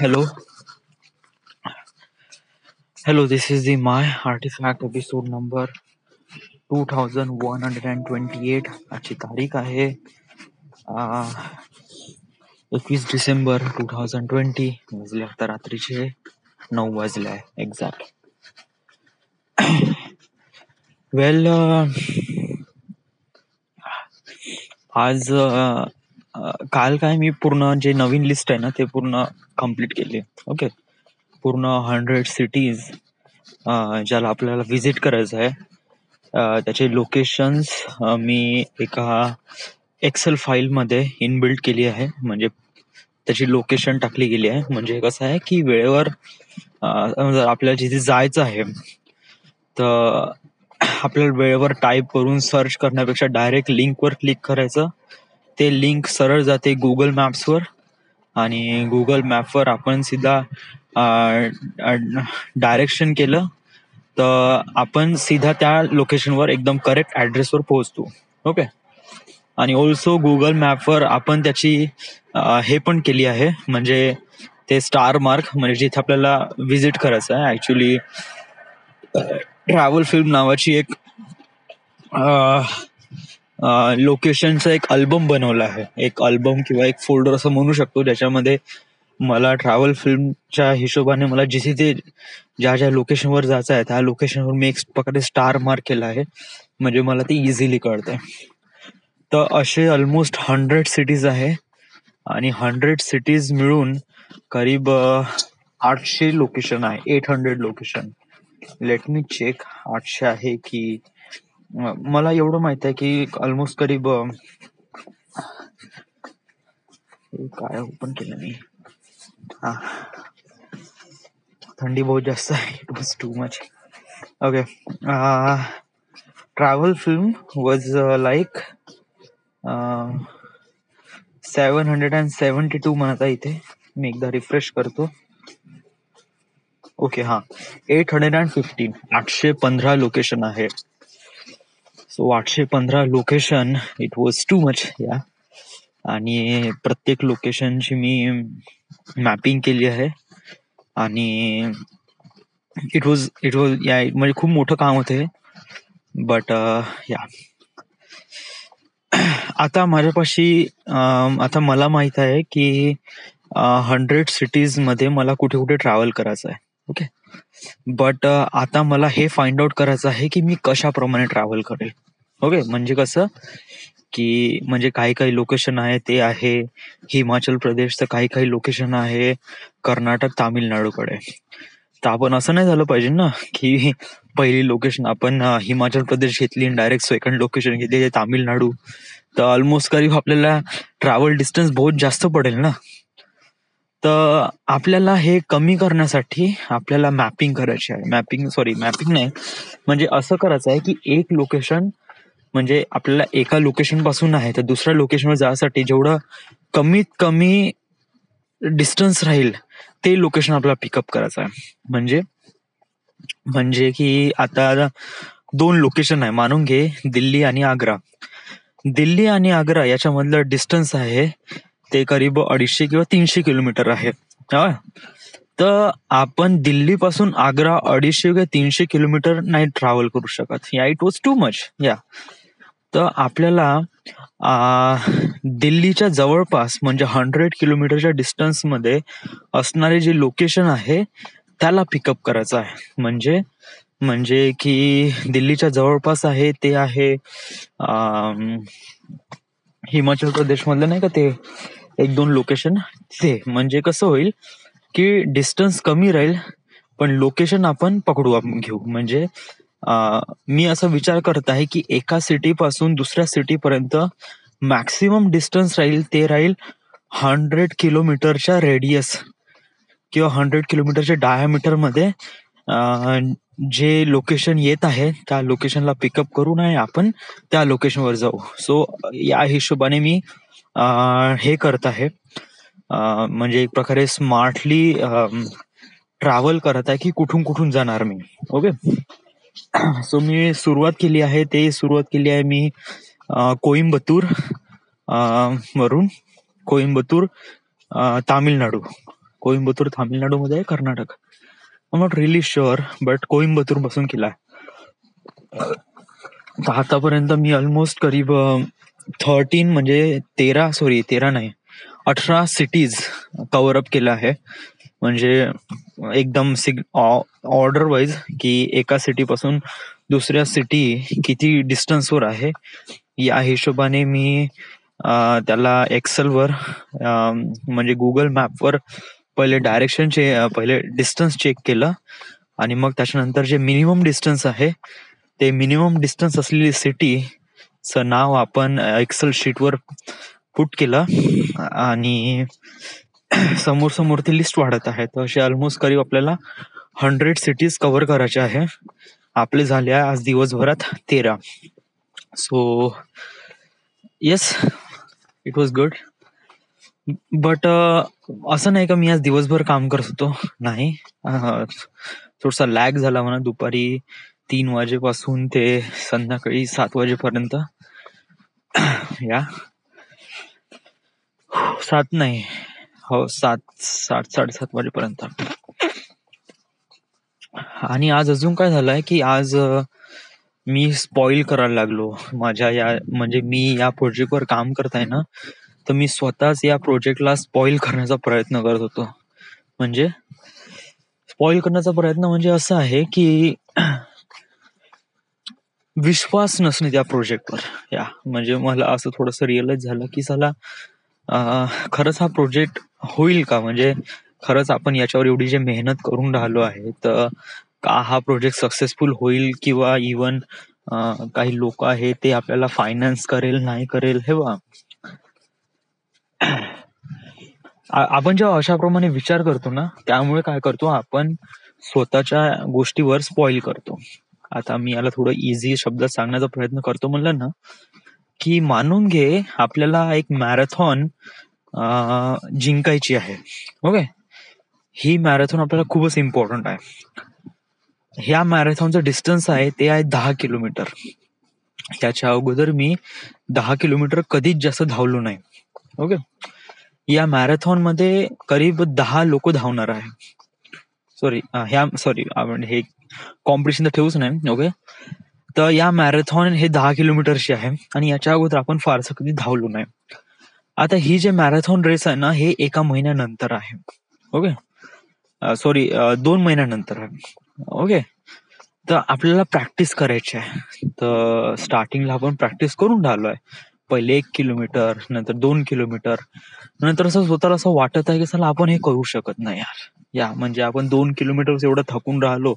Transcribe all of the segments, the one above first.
Hello, hello. This is the My Artifact episode number 2128. आजची तारीख आहे 21 डिसेंबर 2020. वाजले आता रात्रीचे 9 वाजले आहे एक्झॅक्ट. वेल, आज काल काय मी पूर्ण जे नवीन लिस्ट आहे ना ते पूर्ण कम्प्लीट केली. ओके, पूर्ण 100 सिटीज ज्याला आपल्याला व्हिजिट करायचं आहे. त्याचे लोकेशन्स मी एका एक्सेल फाईलमध्ये इनबिल्ट केली आहे. म्हणजे त्याची लोकेशन टाकली गेली आहे. म्हणजे कसं आहे की वेळेवर आपल्याला जिथे जायचं आहे तर आपल्याला वेळेवर टाईप करून सर्च करण्यापेक्षा डायरेक्ट लिंकवर क्लिक करायचं. ते लिंक सरळ जाते गुगल मॅप्सवर आणि गुगल मॅपवर आपण सीधा डायरेक्शन केलं तर आपण सीधा त्या लोकेशनवर एकदम करेक्ट ॲड्रेसवर पोहोचतो. ओके, आणि ऑल्सो गुगल मॅपवर आपण त्याची हे पण केली आहे. म्हणजे ते स्टार मार्क, म्हणजे जिथे आपल्याला व्हिजिट करायचं आहे. ॲक्च्युली ट्रॅव्हल फिल्म नावाची एक लोकेशनचा एक अल्बम बनवला आहे. एक अल्बम किंवा एक फोल्डर असं म्हणू शकतो, ज्याच्यामध्ये मला ट्रॅव्हल फिल्मच्या हिशोबाने मला जिथे ज्या ज्या लोकेशनवर जायचं आहे त्या लोकेशनवर मी एक प्रकारे स्टार मार्क केला आहे. म्हणजे मला ते इझिली कळतंय. तर असे ऑलमोस्ट 100 सिटीज आहे आणि 100 सिटीज मिळून करीब 800 लोकेशन आहे. 800 लोकेशन. लेट मी चेक 800 आहे की मला एवढं माहित आहे की ऑलमोस्ट करीब काय ओपन केलं मी. थंडी बहुत जास्त आहे. It was too much. Okay, travel film was like 772 म्हणत आहे इथे. मी एकदा रिफ्रेश करतो. ओके, 815. 815 लोकेशन आहे. So 815 location, it was too much या. आणि प्रत्येक लोकेशनची मी मॅपिंग केली आहे आणि इट वॉज या, म्हणजे खूप मोठं काम होते. बट या, आता माझ्यापाशी आता मला माहित आहे की 100 सिटीज मध्ये मला कुठे कुठे ट्रॅव्हल करायचं आहे. ओके, बट आता मला हे फाइंड आउट करायचं आहे की मी कशाप्रमाणे ट्रॅव्हल करेल. ओके, म्हणजे कसं की म्हणजे काही काही लोकेशन आहे ते आहे हिमाचल प्रदेश, तर काही काही लोकेशन आहे कर्नाटक तामिळनाडूकडे. तर आपण असं नाही झालं पाहिजे ना की पहिली लोकेशन आपण हिमाचल प्रदेश घेतली आणि डायरेक्ट सेकंड लोकेशन घेतली तामिळनाडू. तर ऑलमोस्ट करीब आपल्याला ट्रॅव्हल डिस्टन्स बहुत जास्त पडेल ना. तर आपल्याला हे कमी करण्यासाठी आपल्याला मॅपिंग करायची आहे. मॅपिंग नाही, म्हणजे असं करायचं आहे की एक लोकेशन, म्हणजे आपल्याला एका लोकेशन पासून आहे तर दुसऱ्या लोकेशनवर जायसाठी जेवढं कमीत कमी डिस्टन्स राहील ते लोकेशन आपल्याला पिकअप करायचं आहे. म्हणजे की आता 2 लोकेशन आहे मानून घे, दिल्ली आणि आग्रा. दिल्ली आणि आग्रा याच्यामधलं डिस्टन्स आहे ते करीब 250 किंवा 300 किलोमीटर आहे. तर आपण दिल्ली पासून आग्रा 250 किंवा 300 किलोमीटर नाही ट्रॅव्हल करू शकत. या, इट वॉज टू मच. या, तर आपल्याला दिल्लीच्या जवळपास म्हणजे 100 किलोमीटरच्या डिस्टन्स मध्ये असणारे जे लोकेशन आहे त्याला पिकअप करायचं आहे. म्हणजे की दिल्लीच्या जवळपास आहे ते आहे हिमाचल प्रदेश मधलं नाही का ते 1-2 लोकेशन. ते म्हणजे कसं होईल की डिस्टन्स कमी राहील पण लोकेशन आपण घेऊ. म्हणजे मी असा विचार करत आहे की एका सिटी पासून दुसऱ्या सिटी पर्यंत मॅक्सिमम डिस्टन्स राहील ते राहील 100 किलोमीटरच्या रेडियस किंवा 100 किलोमीटरच्या डायामीटर मध्ये जे लोकेशन येत आहे त्या लोकेशनला पिकअप करू नये आपण त्या लोकेशनवर जाऊ. सो या हिशोबाने मी हे करत आहे. म्हणजे एक प्रकारे स्मार्टली ट्रॅव्हल करत आहे की कुठून कुठून जाणार मी. ओके, सो मी सुरुवात केली आहे मी कोइंबतूर वरून, कोइंबतूर तामिळनाडू. कोइंबतूर तामिळनाडूमध्ये आहे, Karnataka. I am not really sure, but Coimbatore पासून केला. तर आतापर्यंत मी ऑलमोस्ट करीब 13 नाही, 18 सिटीज कव्हर अप केल्या आहे. म्हणजे एकदम ऑर्डर वाईज की एका सिटी पासून दुसऱ्या सिटी किती डिस्टन्सवर आहे या हिशोबाने मी त्याला एक्सेलवर म्हणजे गुगल मॅपवर पहिले पहिले डिस्टन्स चेक केलं आणि मग त्याच्यानंतर जे मिनिमम डिस्टन्स आहे ते मिनिमम डिस्टन्स असलेली सिटीचं नाव आपण एक्सेल शीटवर पुट केलं आणि समोर समोर ती लिस्ट वाढत आहे. तर असे ऑलमोस्ट करीब आपल्याला 100 सिटीज कव्हर करायचे आहे. आपले झाले आज दिवसभरात 13. So yes, it was good. But असं नाही का मी आज दिवसभर काम करत होतो, नाही. थोडासा लॅग झाला म्हणा दुपारी 3 वाजेपासून ते संध्याकाळी 7 वाजेपर्यंत. या 7 नाही, हो 7-7:30 वाजेपर्यंत. आणि आज अजून काय झालंय की आज मी स्पॉइल करायला लागलो माझ्या म्हणजे मी या प्रोजेक्टवर काम करताय ना, तर मी स्वतःच या प्रोजेक्टला स्पॉइल करण्याचा प्रयत्न करत होतो. म्हणजे स्पॉइल करण्याचा प्रयत्न म्हणजे असं आहे की विश्वास नसणे त्या प्रोजेक्टवर. या म्हणजे मला असं थोडंसं रिअलाइज झालं की साला खरंच हा प्रोजेक्ट होईल का, म्हणजे खरंच आपण याच्यावर एवढी जे मेहनत करून राहिलो आहे तर का हा प्रोजेक्ट सक्सेसफुल होईल, किंवा इवन काही लोक आहे ते आपल्याला फायनान्स करेल नाही करेल. हे बघा, आपण जेव्हा अशाप्रमाणे विचार करतो ना, त्यामुळे काय करतो आपण स्वतःच्या गोष्टीवर स्पॉइल करतो. आता मी याला थोडं इझी शब्दात सांगण्याचा प्रयत्न करतो. म्हणलं ना की मानून घे आपल्याला एक मॅरेथॉन जिंकायची आहे. ओके, ही मॅरेथॉन आपल्याला खूपच इम्पॉर्टंट आहे. ह्या मॅरेथॉनचं डिस्टन्स आहे ते आहे 10 किलोमीटर. याच्या अगोदर मी 10 किलोमीटर कधीच जास्त धावलो नाही. ओके, या मॅरेथॉन मध्ये करीब 10 लोक धावणार आहे. सॉरी हे कॉम्पिटिशन तर ठेवूच नाही. ओके, तर या मॅरेथॉन हे 10 किलोमीटरची आहे आणि याच्या अगोदर आपण फारसं कधी धावलो नाही. आता ही जे मॅरेथॉन रेस आहे ना, हे 1 महिन्यानंतर आहे. ओके, सॉरी 2 महिन्यानंतर आहे. ओके, तर आपल्याला प्रॅक्टिस करायची आहे. तर स्टार्टिंगला आपण प्रॅक्टिस करून राहिलोय. पहिले 1 किलोमीटर, नंतर 2 किलोमीटर, नंतर असं स्वतःला असं वाटत आहे की चला आपण हे करू शकत नाही यार. या म्हणजे आपण 2 किलोमीटर एवढं थकून राहिलो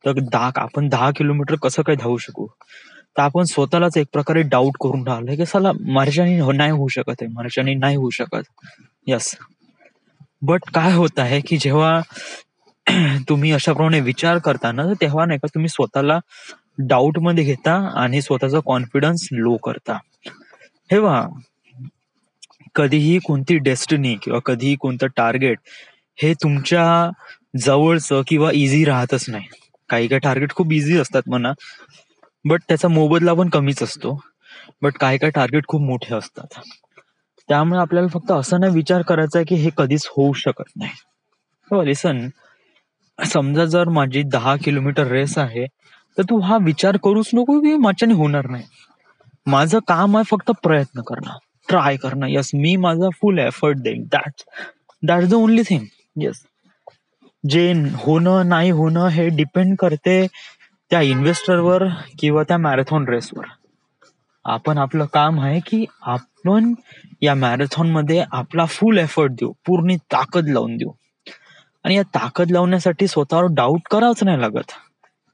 तर आपण 10 किलोमीटर कसं काय धावू शकू. तर आपण स्वतःलाच एक प्रकारे डाऊट करून राहिलोय की चला माझ्याने नाही होऊ शकत आहे, माझ्याने नाही होऊ शकत. यस, बट काय होत आहे की जेव्हा तुम्ही अशाप्रमाणे विचार करता ना, तर तेव्हा नाही का तुम्ही स्वतःला डाऊट मध्ये घेता आणि स्वतःचा कॉन्फिडन्स लो करता. हे पहा, कधीही कोणती डेस्टिनी किंवा कधीही कोणतं टार्गेट हे तुमच्या जवळचं किंवा इझी राहतच नाही. काही काही टार्गेट खूप इझी असतात म्हणा, बट त्याचा मोबदला पण कमीच असतो. बट काही काही टार्गेट खूप मोठे असतात. त्यामुळे आपल्याला फक्त असं नाही विचार करायचा आहे की हे कधीच होऊ शकत नाही. हो, लिसन, समजा जर माझी 10 किलोमीटर रेस आहे तर तू हा विचार करूच नको की माझ्याने होणार नाही. माझं काम आहे फक्त प्रयत्न करणं, ट्राय करणं. यस, मी माझा फुल एफर्ट देईन. That's the only thing. Yes, जे होणं नाही होणं हे डिपेंड करते त्या इन्व्हेस्टरवर किंवा त्या मॅरेथॉन रेसवर. आपण आपलं काम आहे की आपण या मॅरेथॉन मध्ये आपला फुल एफर्ट देऊ, पूर्ण ताकद लावून देऊ. आणि या ताकद लावण्यासाठी स्वतःवर डाऊट करावंच नाही लागत.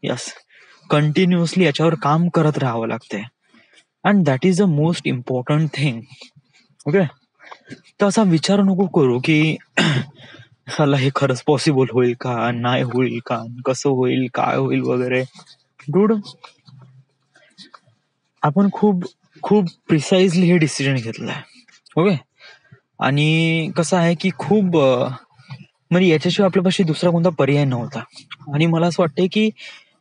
यस, कंटिन्युअसली याच्यावर काम करत राहावं लागते. And that is the most important thing. Okay, तर असा विचार नको करू की साला हे खरंच पॉसिबल होईल का, नाही होईल का, कसं होईल, काय होईल वगैरे. डूड, आपण खूप खूप प्रिसाइजली हे डिसिजन घेतलंय. ओके, आणि कसं आहे की खूप म्हणजे याच्याशिवाय आपल्यापाशी दुसरा कोणता पर्याय नव्हता. आणि मला असं वाटतंय की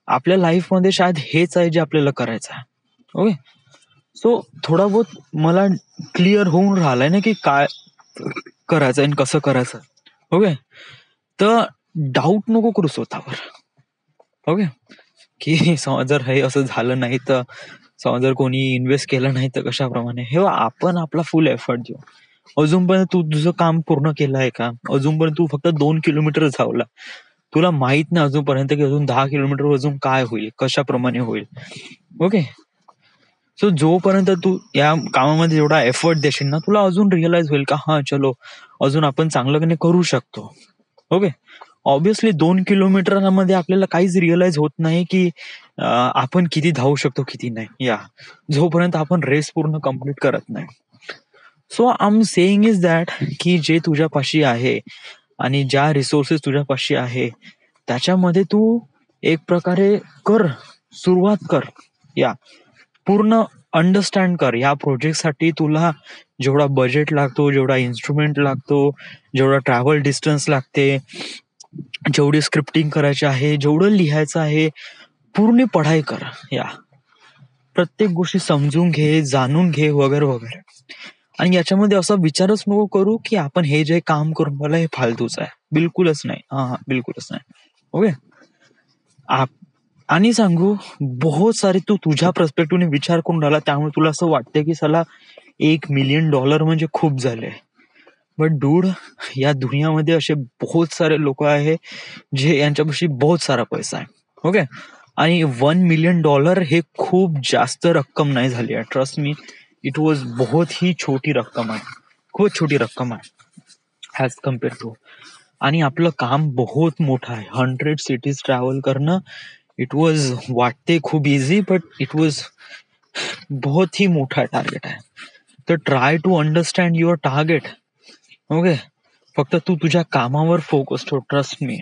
आपल्या लाईफमध्ये शायद हेच आहे जे आपल्याला करायचं आहे. ओके, सो थोडा बहुत मला क्लिअर होऊन राहिलाय ना की काय करायचं आणि कसं करायचं. ओके. तर डाऊट नको करू स्वतःवर. ओके. की समज जर हे असं झालं नाही तर, समज जर कोणी इन्व्हेस्ट केलं नाही तर कशाप्रमाणे, हे बघ, आपण आपला फुल एफर्ट देऊ. अजूनपर्यंत तू तुझं काम पूर्ण केलं आहे का? अजूनपर्यंत तू फक्त 2 किलोमीटर धावला. तुला माहित नाही अजूनपर्यंत की अजून 10 किलोमीटर अजून काय होईल, कशाप्रमाणे होईल. ओके. सो जोपर्यंत तू या कामामध्ये एवढा एफर्ट देशील ना, तुला अजून रिअलाइज होईल का हा चलो अजून आपण चांगलं करू शकतो. ओके. ऑब्विसली 2 किलोमीटरमध्ये आपल्याला काहीच रिअलाइज होत नाही की आपण किती धावू शकतो किती नाही, या जोपर्यंत आपण रेस पूर्ण कम्प्लीट करत नाही. So I am saying is that की जे तुझ्यापाशी आहे आणि ज्या रिसोर्सेस तुझ्यापाशी आहे त्याच्यामध्ये तू एक प्रकारे कर, सुरुवात कर. या पूर्ण अंडरस्टँड कर या प्रोजेक्टसाठी तुला जेवढा बजेट लागतो, जेवढा इन्स्ट्रुमेंट लागतो, जेवढा ट्रॅव्हल डिस्टन्स लागते, जेवढी स्क्रिप्टिंग करायची आहे, जेवढं लिहायचं आहे, पूर्ण पढाई कर. या प्रत्येक गोष्टी समजून घे, जाणून घे, वगैरे वगैरे. आणि याच्यामध्ये असा विचारच नको करू की आपण हे जे काम करून मला हे फालतूच आहे. बिलकुलच नाही. हा, बिलकुलच नाही. ओके. आणि सांगू, बहुत सारे तू तुझ्या पर्स्पेक्टिव्हने विचार करून राहिला त्यामुळे तुला असं वाटतंय की साला $1 मिलियन म्हणजे खूप झाले. बट डूड, या दुनियामध्ये असे बहुत सारे लोक आहे जे यांच्यापाशी बहुत सारा पैसा आहे. ओके. आणि $1 मिलियन हे खूप जास्त रक्कम नाही झाली आहे. ट्रस्ट मी, इट वॉज बहुत ही छोटी रक्कम आहे, खूप छोटी रक्कम आहे ॲज कम्पेअर टू. आणि आपलं काम बहुत मोठं आहे. 100 सिटीज ट्रॅव्हल करणं, इट वॉज वाटते खूप इझी, बट इट वॉज बहुत ही मोठा टार्गेट आहे. तर try to understand your target. Okay. फक्त तू तुझ्या कामावर फोकस ठेव. Trust me.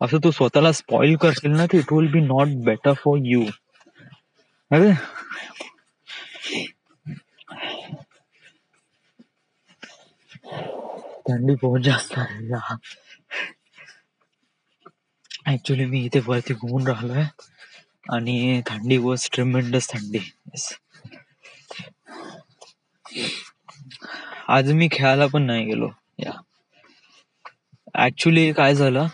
असं तू स्वतःला स्पॉइल करशील ना की it will be not better for you. Okay. थंडी बहुत जास्त आहे. ऍक्च्युली मी इथे वरती घुमून राहिलोय आणि थंडी वॉज ट्रिमेंडस थंडी. आज मी खेळायला पण नाही गेलो. या ऍक्च्युली काय झालं,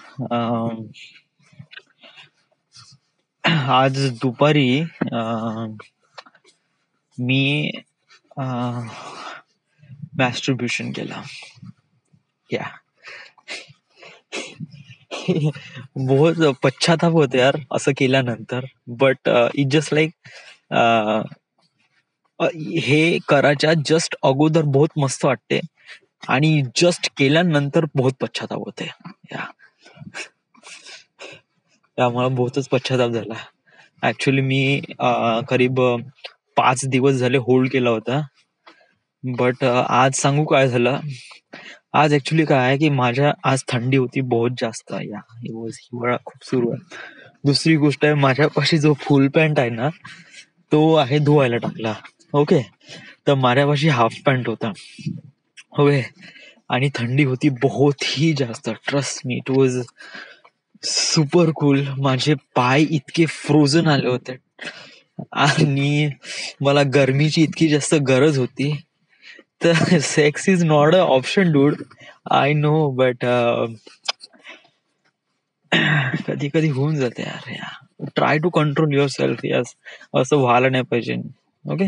आज दुपारी मी मॅस्ट्रिब्युशन केला. या बहुत पश्चाताप होते यार असं केल्यानंतर. बट इट जस्ट लाईक हे करायच्या जस्ट अगोदर बहुत मस्त वाटते आणि जस्ट केल्यानंतर बहुत पश्चाताप होते. या त्यामुळे बहुतच पश्चाताप झाला. ऍक्च्युली मी करीब 5 दिवस झाले होल्ड केला होता. बट आज सांगू काय झालं. आज ऍक्च्युली काय आहे की माझ्या आज थंडी होती बहुत जास्त. या हिवाळा खूप सुरू आहे. दुसरी गोष्ट आहे, माझ्यापाशी जो फुल पॅन्ट आहे ना तो आहे धुवायला टाकला. ओके. तर माझ्यापाशी हाफ पॅन्ट होता. ओके. आणि थंडी होती बहुत ही जास्त. Trust me, it was super cool. माझे पाय इतके फ्रोझन आले होते आणि मला गरमीची इतकी जास्त गरज होती. तर sex is not a option dude, I know. But कधी कधी होऊन जाते यार. Try to control yourself. Yes, असं व्हायला नाही पाहिजे. ओके.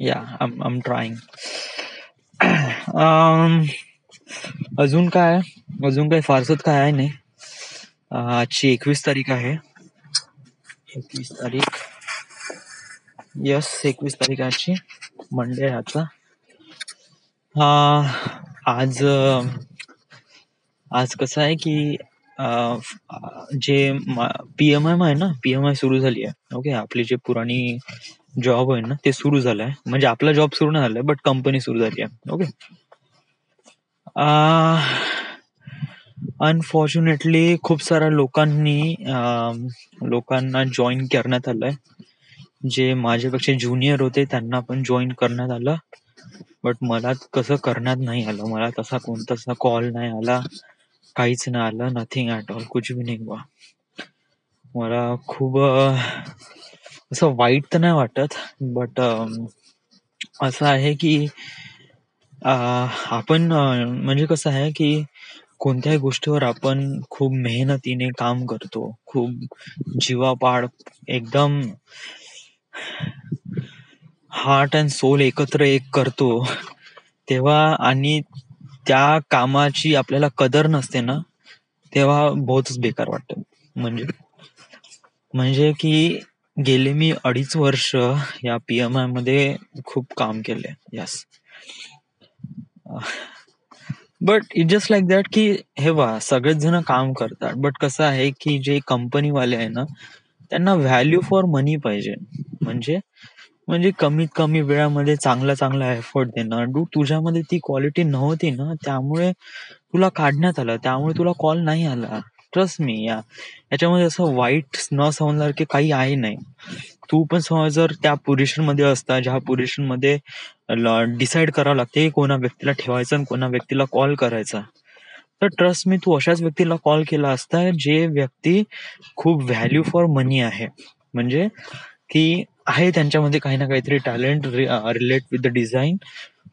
या आम ट्राईंग. अजून काय, अजून काही फारसत काय आहे नाही. आजची 21 तारीख आहे. 21 तारीख, यस 21 तारीख आजची. मंडे आहे आजचा. आज आज कसं आहे की जे PMI आहे ना, PMI सुरू झाली आहे. ओके. आपली जे पुराणी जॉब आहे ना ते सुरू झालंय. म्हणजे आपला जॉब सुरू नाही झालाय बट कंपनी सुरू झाली आहे. ओके. अनफॉर्च्युनेटली खूप साऱ्या लोकांना जॉईन करण्यात आलंय. जे माझ्यापेक्षा ज्युनियर होते त्यांना पण जॉईन करण्यात आलं. बट मला कसं करण्यात नाही आलं. मला तसा कोणताच कॉल नाही आला, काहीच नाही आलं. Nothing at all. कुछ भी नाही हुआ. मला खूप असं वाईट तर नाही वाटत. बट असं आहे की आपण म्हणजे कसं आहे की कोणत्याही गोष्टीवर आपण खूप मेहनतीने काम करतो, खूप जीवापाड एकदम हार्ट अँड सोल एकत्र एक करतो, तेव्हा आणि त्या कामाची आपल्याला कदर नसते ना, तेव्हा बहुतच बेकार वाटतं. म्हणजे म्हणजे की गेले मी 2.5 वर्ष या PMI मध्ये खूप काम केले. Yes. But it just like that की हे बघा, सगळेच जण काम करतात, बट कसं आहे की जे कंपनीवाले आहे ना, त्यांना व्हॅल्यू फॉर मनी पाहिजे. म्हणजे म्हणजे कमीत कमी वेळामध्ये चांगला चांगला एफर्ट देणं. तुझ्यामध्ये ती क्वालिटी नव्हती ना, त्यामुळे तुला काढण्यात आलं, त्यामुळे तुला कॉल नाही आला. ट्रस्ट मी, याच्यामध्ये असं वाईट न समजल्यासारखे काही आहे नाही. तू पण समज जर त्या पोझिशन मध्ये असता, ज्या पोझिशन मध्ये डिसाईड करावं लागते कोणा व्यक्तीला ठेवायचं आणि कोणा व्यक्तीला कॉल करायचा, तर ट्रस्ट मी तू अशाच व्यक्तीला कॉल केला असता जे व्यक्ती खूप व्हॅल्यू फॉर मनी आहे. म्हणजे की आहे त्यांच्यामध्ये काही ना काहीतरी talent relate with the design.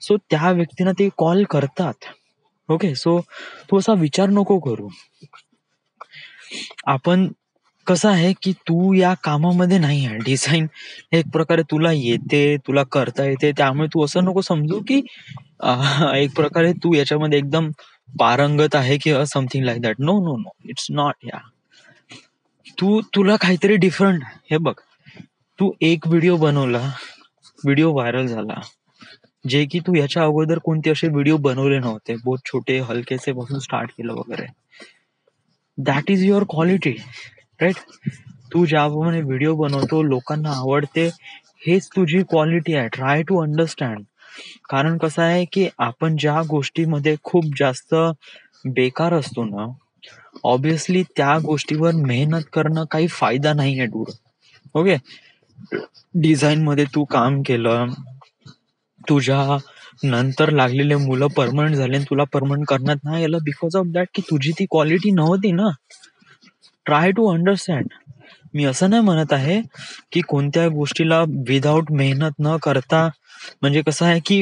So त्या व्यक्तींना ते कॉल करतात. ओके, सो तू असा विचार नको करू. आपण कसं आहे की तू या कामामध्ये नाही आहे. डिझाईन एक प्रकारे तुला येते, तुला करता येते, त्यामुळे तू असं नको समजू की एक प्रकारे तू याच्यामध्ये एकदम पारंगत आहे किंवा something like that. No no no, it's not. तुला काहीतरी डिफरंट. हे बघ, तू एक व्हिडिओ बनवला, व्हिडिओ व्हायरल झाला, जे की तू याच्या अगोदर कोणते असे व्हिडिओ बनवले नव्हते, बहुत छोटे हलकेसे पासून स्टार्ट केलं वगैरे. That is your quality, right? तू ज्याप्रमाणे व्हिडिओ बनवतो, लोकांना आवडते, हेच तुझी क्वालिटी आहे. Try to understand. कारण कसं आहे की आपण ज्या गोष्टीमध्ये खूप जास्त बेकार असतो ना, ऑब्विसली त्या गोष्टीवर मेहनत करणं काही फायदा नाही आहे डूड. ओके, डिझाईन मध्ये तू काम केलं, तुझ्या नंतर लागलेले मुलं परमनंट झाले, तुला परमनंट करण्यात नाही आलं बिकॉज ऑफ दॅट की तुझी ती क्वालिटी नव्हती ना. Try to understand. मी असं नाही म्हणत आहे की कोणत्या गोष्टीला विदाऊट मेहनत न करता, म्हणजे कसं आहे की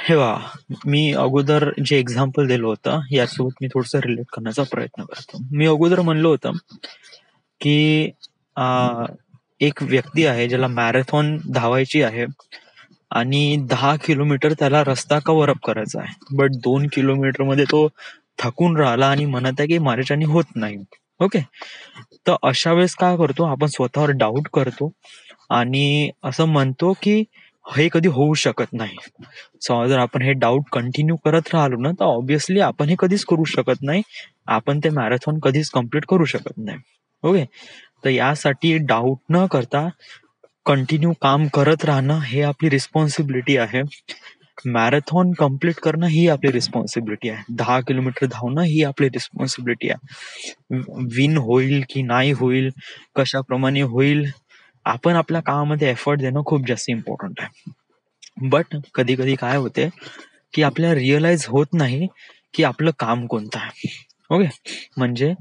हे वा, मी अगोदर जे एक्झाम्पल दिलं होतं यासोबत मी थोडस रिलेट करण्याचा प्रयत्न करतो. मी अगोदर म्हणलो होतं की एक व्यक्ती आहे ज्याला मॅरेथॉन धावायची आहे आणि 10 किलोमीटर त्याला रस्ता कव्हर अप करायचा आहे, बट 2 किलोमीटर मध्ये तो थकून राहिला आणि म्हणत आहे की माझ्याच्याने होत नाही. ओके, तर अशा वेळेस काय करतो आपण, स्वतःवर डाऊट करतो आणि असं म्हणतो की हे कधी होऊ शकत नाही. सो जर आपण हे डाऊट कंटिन्यू करत राहिलो ना, तर ऑब्व्हियसली आपण हे कधीच करू शकत नाही. आपण ते मॅरेथॉन कधीच कम्प्लीट करू शकत नाही. ओके, तर यासाठी डाऊट न करता कंटिन्यू काम करत राहणं हे आपली रिस्पॉन्सिबिलिटी आहे. मॅरेथॉन कम्प्लीट करणं ही आपली रिस्पॉन्सिबिलिटी आहे. 10 किलोमीटर धावणं ही आपली रिस्पॉन्सिबिलिटी आहे. विन होईल की नाही होईल, कशाप्रमाणे होईल, आपण आपल्या कामामध्ये एफर्ट देणं खूप जास्त इम्पॉर्टंट आहे. बट कधी कधी काय होते की आपल्याला रिअलाइज होत नाही की आपलं काम कोणतं आहे. ओके, म्हणजे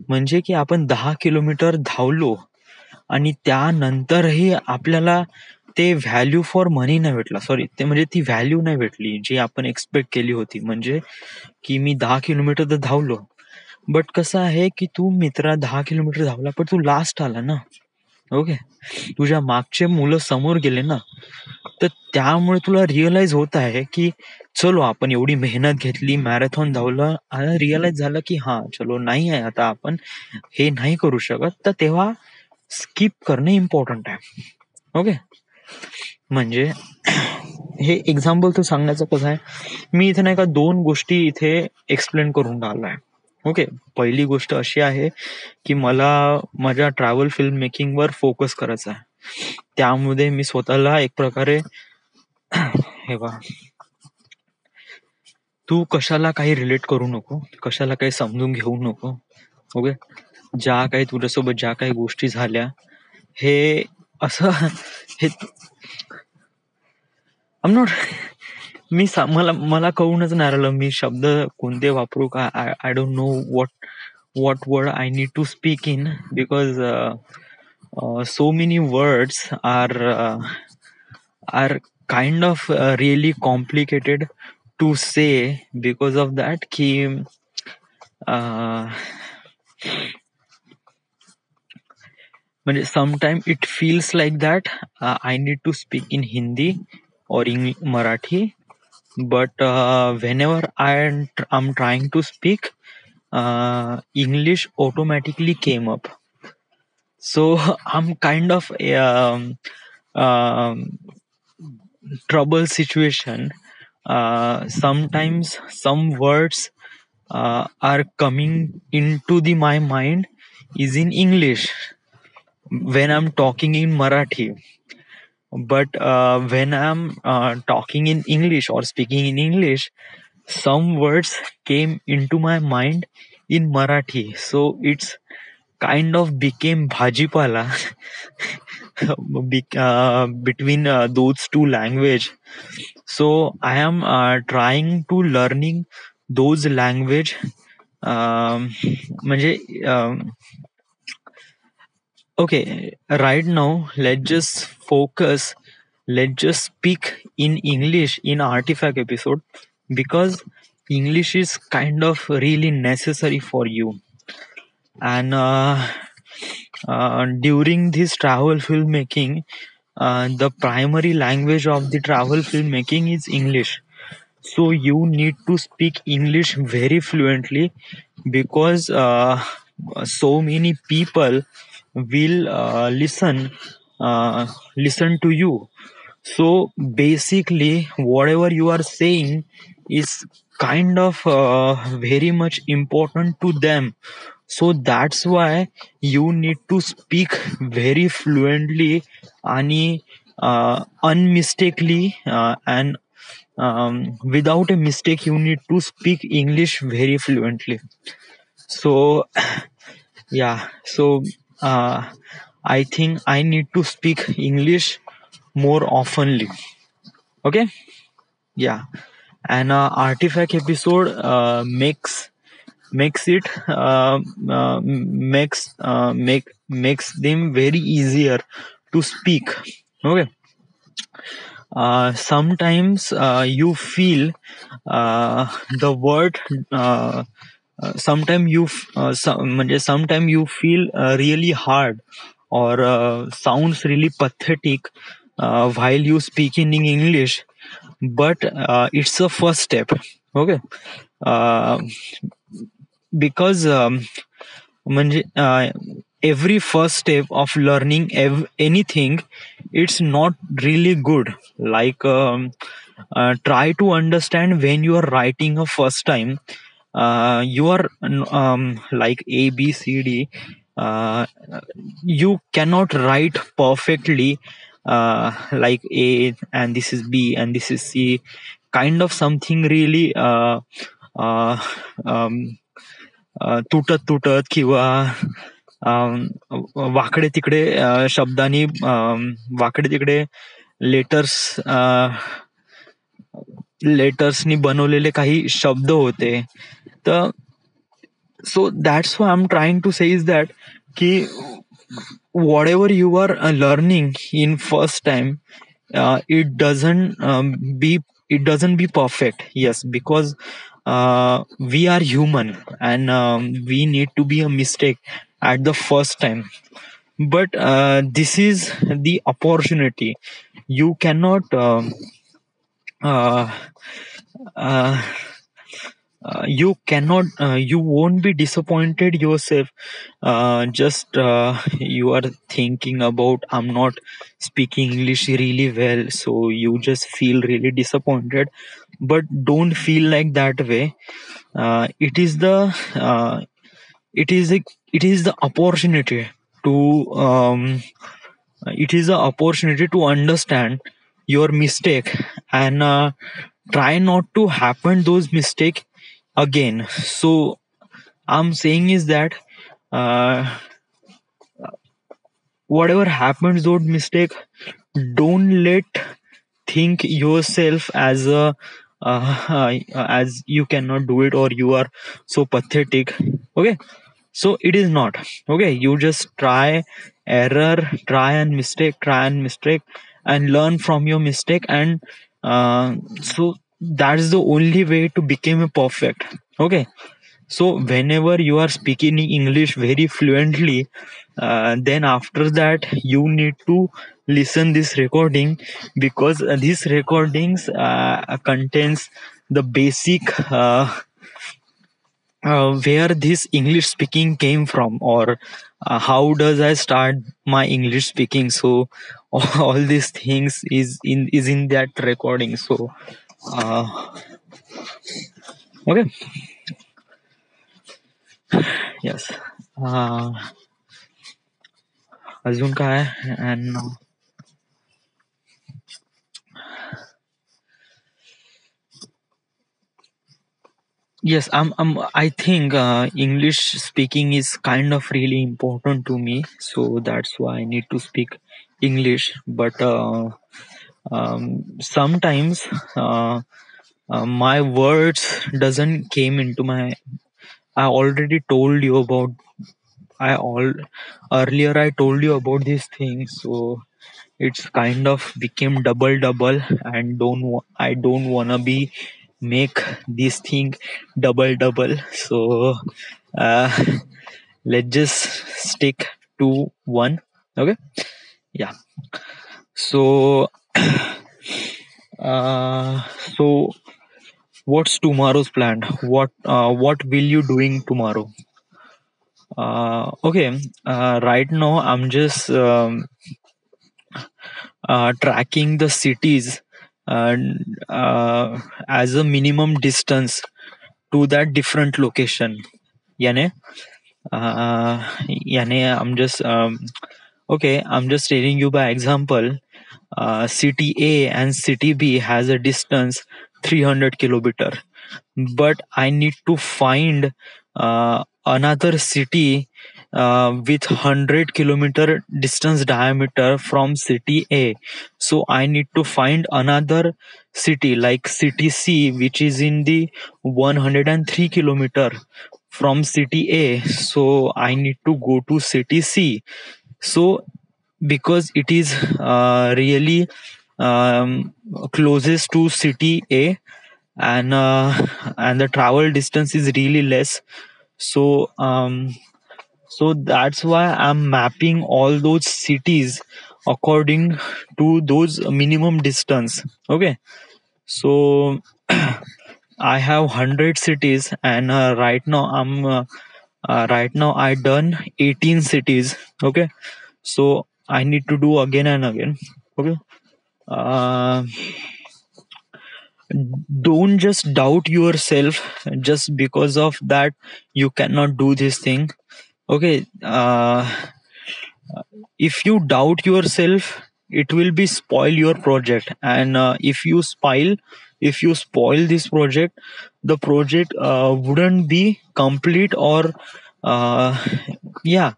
म्हणजे की आपण 10 किलोमीटर धावलो आणि त्यानंतरही आपल्याला ते व्हॅल्यू फॉर मनी नाही भेटला. सॉरी, ते म्हणजे ती व्हॅल्यू नाही भेटली जी आपण एक्सपेक्ट केली होती. म्हणजे की मी 10 किलोमीटर तर धावलो, बट कसं आहे की तू मित्रा 10 किलोमीटर धावला पण तू लास्ट आला ना. ओके, तुझ्या मागचे मुलं समोर गेले ना, तर त्यामुळे तुला रिअलाइज होत आहे की चलो आपण एवढी मेहनत घेतली, मॅरेथॉन धावलं, आता रिअलाइज झालं की हा चलो नाही आहे, आता आपण हे नाही करू शकत, तर तेव्हा स्किप करणे इम्पॉर्टंट आहे. ओके, म्हणजे हे एक्झाम्पल तर सांगण्याचं कसं आहे, मी इथे नाही का 2 गोष्टी इथे एक्सप्लेन करून राहिलोय. ओके, पहिली गोष्ट अशी आहे की मला माझ्या ट्रॅव्हल फिल्म मेकिंग वर फोकस करायचा आहे. त्यामध्ये मी स्वतःला एक प्रकारे हे बघ, तू कशाला काही रिलेट करू नको, कशाला काही समजून घेऊ नको. ओके, ज्या काही तुझ्यासोबत ज्या काही गोष्टी झाल्या, हे असं हे आम नॉट मी मला मला कळूनच नाही राहिलं मी शब्द कोणते वापरू का. I don't know what word I need to speak in, because so many words are kind of really complicated to say because of that ki म्हणजे sometimes it feels like that I need to speak in Hindi or in Marathi, but whenever I'm trying to speak, English automatically came up. So I'm kind of um, trouble situation. Sometimes some words are coming into my mind is in English when I'm talking in Marathi, but when I'm talking in English or speaking in English, some words came into my mind in Marathi, so it's kind of became bhajipala between those two language. So I am trying to learning those language. म्हणजे okay, right now let's just speak in English in Artifact episode, because English is kind of really necessary for you. And during this travel filmmaking, the primary language of the travel filmmaking is English. So you need to speak English very fluently, because so many people will listen to you. So basically whatever you are saying is kind of very much important to them. So that's why you need to speak very fluently and unmistakably, and without a mistake you need to speak English very fluently. So yeah, so I think I need to speak English more oftenly. Okay, yeah. And Artifact episode makes it makes them very easier to speak. Okay. Sometimes you feel the word sometimes sometimes you feel really hard or sounds really pathetic while you speak in English, but it's a first step. Okay. uh, because म्हणजे every first step of learning anything, it's not really good. Like try to understand when you are writing a first time, you are like A B C D, uh, you cannot write perfectly like A and this is B and this is C, kind of something really uh, um, तुटत तुटत किंवा वाकडे तिकडे शब्दांनी वाकडे तिकडे letters लेटर्सनी बनवलेले काही शब्द होते. तर so that's why I'm trying to say is that ki whatever you are learning in first time, it doesn't be perfect. Yes, because we are human, and we need to be a mistake at the first time. But this is the opportunity. You cannot uh, uh, you won't be disappointed yourself. Just you are thinking about I'm not speaking English really well, so you just feel really disappointed. But don't feel like that way. It is the it is the opportunity to it is the opportunity to understand your mistake, and try not to happen those mistake again. So I'm saying is that whatever happens those mistake, don't let think yourself as a as you cannot do it or you are so pathetic. Okay, so it is not. Okay, you just try try and mistake and learn from your mistake, and so that's the only way to become a perfect. Okay, so whenever you are speaking English very fluently, then after that you need to listen this recording, because these recordings contains the basic where this English speaking came from, or how does I start my English speaking. So all these things is in that recording. So uh, okay, yes. अजून काय and yes, I think English speaking is kind of really important to me, so that's why I need to speak English. But sometimes my words doesn't came into my. I already told you about. I all Earlier I told you about these things, so it's kind of became double, and I don't wanna be make this thing double. So uh, let's just stick to one. Okay, yeah. So uh, so what's tomorrow's plan? What will you doing tomorrow? Okay, right now I'm just tracking the cities as a minimum distance to that different location. याने याने I'm just okay, I'm just telling you by example. City A and city B has a distance 300 kilometer, but I need to find another city with 100-kilometer distance diameter from city A. So I need to find another city like city C, which is in the 103-kilometer from city A. So I need to go to city C. So because it is really closest to city A, and the travel distance is really less. So so that's why I'm mapping all those cities according to those minimum distance. Okay, so I have 100 cities, and right now I done 18 cities. Okay, so I need to do again and again. Okay, uh, don't just doubt yourself just because of that you cannot do this thing. Okay, if you doubt yourself, it will be spoil your project, and if you spoil this project, the project wouldn't be complete, or uh, yeah.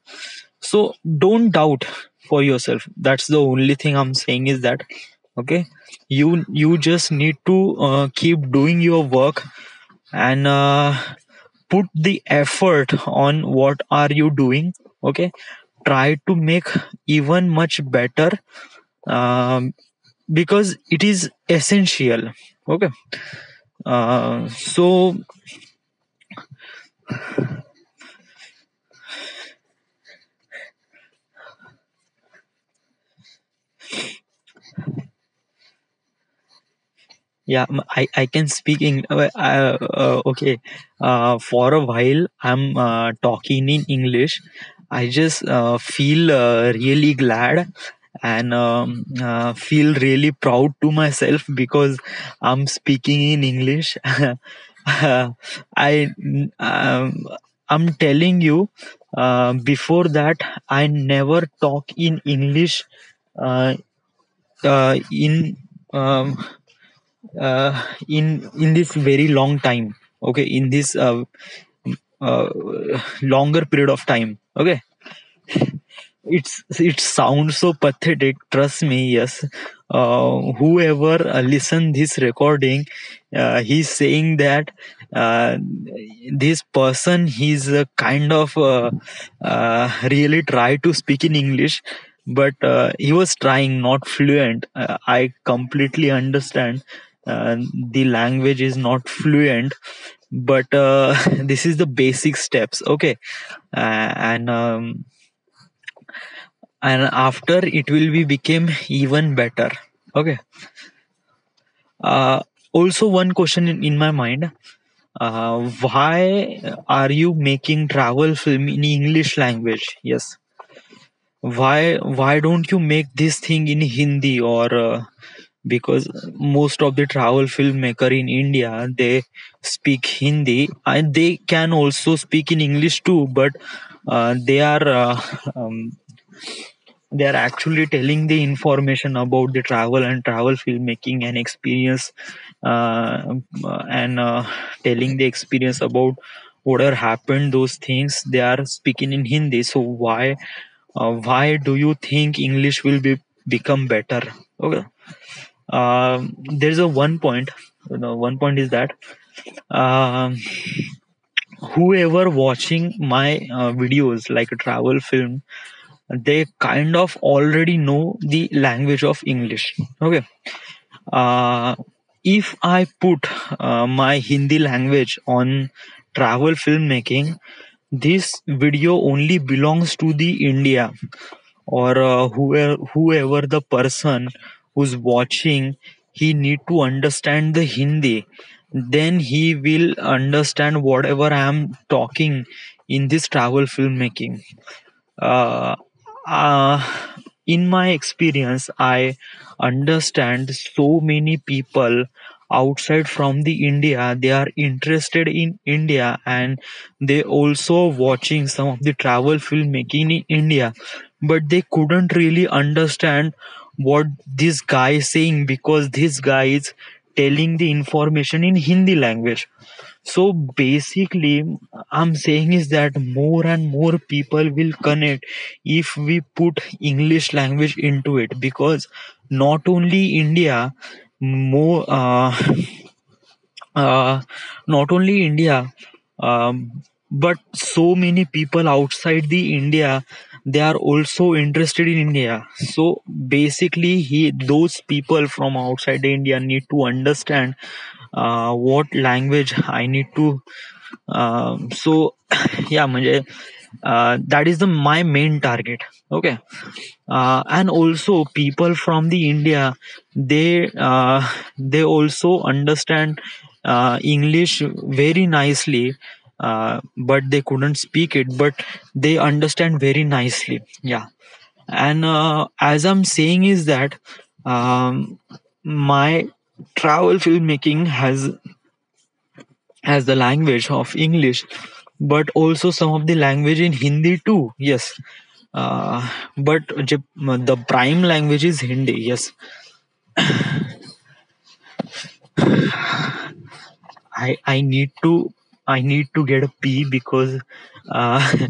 So don't doubt for yourself. That's the only thing I'm saying is that. Okay, you just need to keep doing your work, and put the effort on what are you doing. Okay, try to make even much better, um, because it is essential. Okay, so yeah, I can speak okay, for a while I'm talking in English. I just feel really glad, and feel really proud to myself because I'm speaking in English. I um, I'm telling you, before that I never talk in English uh, in um, in this very long time. Okay, in this uh, longer period of time. Okay, it sounds so pathetic, trust me. Yes, whoever listen this recording, he's saying that this person, he's kind of really try to speak in English, but he was trying, not fluent. I completely understand. the language is not fluent, but this is the basic steps. Okay. And after it will be become even better. Okay. uh, Also, one question in my mind: why are you making travel film in English language? Yes. Why don't you make this thing in Hindi? Or because most of the travel filmmaker in India, they speak Hindi, and they can also speak in English too, but they are um, they are actually telling the information about the travel and travel filmmaking and experience, and telling the experience about whatever happened, those things they are speaking in Hindi. So why do you think English will become better? Okay. There's a one point. One point is that um, whoever watching my videos like a travel film, they kind of already know the language of English. Okay. Uh, if I put my Hindi language on travel filmmaking, this video only belongs to the India, or whoever the person who's watching, he need to understand the Hindi, then he will understand whatever I am talking in this travel filmmaking. uh, uh, in my experience, I understand so many people outside from the India, they are interested in India, and they also watching some of the travel filmmaking in India, but they couldn't really understand what this guy is saying, because this guy is telling the information in Hindi language. So basically, I'm saying is that more and more people will connect if we put English language into it, because not only India, more uh, not only India, but so many people outside the India, they are also interested in India. So basically, those people from outside the India need to understand what language I need to. So yeah, म्हणजे that is the my main target. Okay. And also people from the India, they also understand English very nicely, but they couldn't speak it, but they understand very nicely. Yeah. And as I'm saying is that my travel filmmaking has the language of English, but also some of the language in Hindi too. Yes. But the prime language is Hindi. Yes. I need to get a pee, because uh,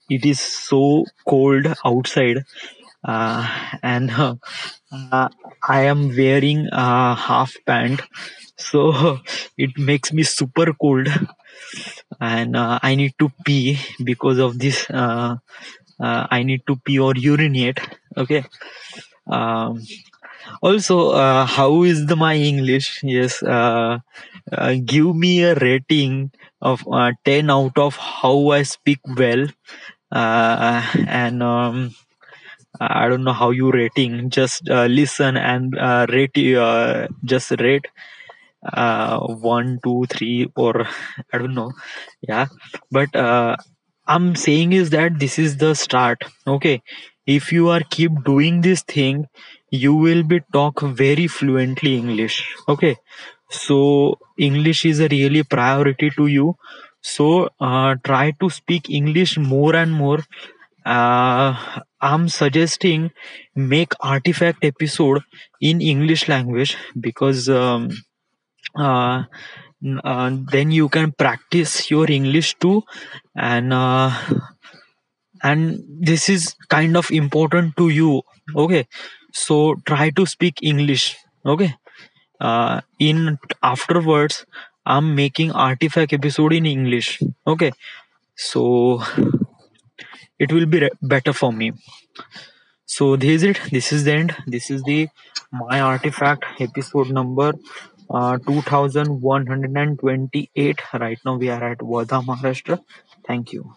it is so cold outside, uh, and I am wearing a half pant, so it makes me super cold, and I need to pee because of this. I need to pee or urinate. Okay. Um, Also, how is my English? Yes. Give me a rating of 10 out of how I speak well. And I don't know how you rating. Just listen and rate. Just rate 1, 2, 3, or I don't know. Yeah. But I'm saying is that this is the start. Okay. If you are keep doing this thing, you will be talk very fluently English. Okay. So English is a really priority to you. So try to speak English more and more. I'm suggesting make artifact episode in English language, because uh, then you can practice your English too, and this is kind of important to you. Okay. So try to speak English. Okay. In afterwards, I'm making artifact episode in English. Okay. So it will be better for me. So this is it. This is the end. This is the My Artifact episode number 2128. Right now we are at Wardha, Maharashtra. Thank you.